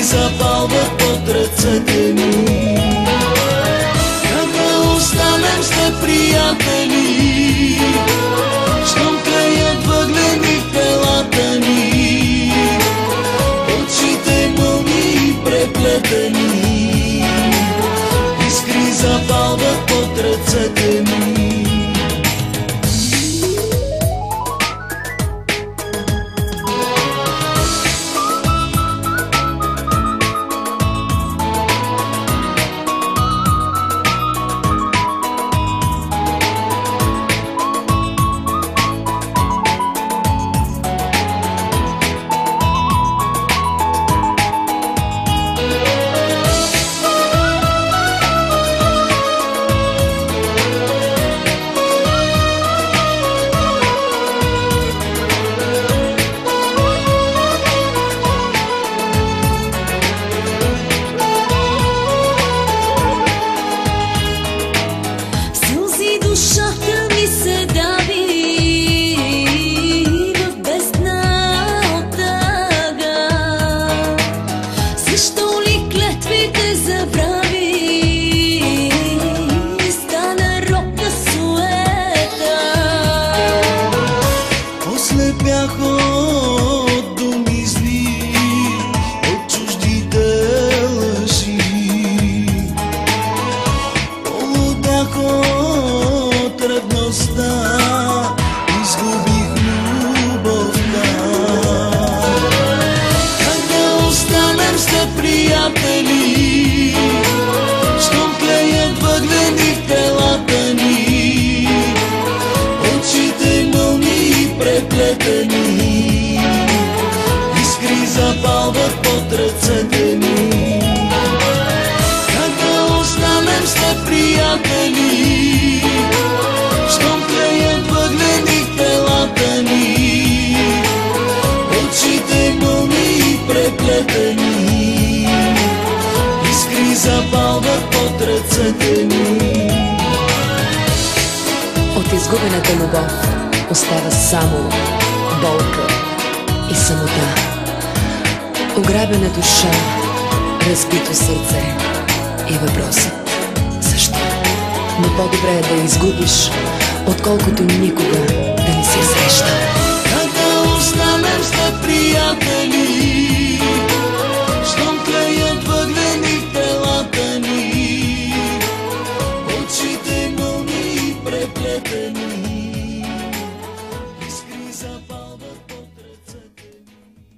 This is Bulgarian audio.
запалват под ръцете ми. Как да останем след приятели, щом тлеят въглени в телата ни, очите мълни и преплетени, искри запалват под ръцете ми. Душата ми се дави в бездна отага. Защо ли клетвите забрави? Стана роб на суета. После бях от думи зли, от чуждите лъжи. Полудях от ревността, изгубих любовта. Как да останем след приятели, щом тлеят въглени в телата ни, очите мълни и преплетени, искри запалват под ръцете ми. Как да останем след приятели, щом тлеят въглени в телата ни, очите мълни и преплетени, искри запалват под ръцете ми. От изгубената любов остава само болка и самота. Ограбена душа, разбито сърце и въпросът защо? Но по-добре е да изгубиш, отколкото никога да не си срещал. Как да останем след приятели,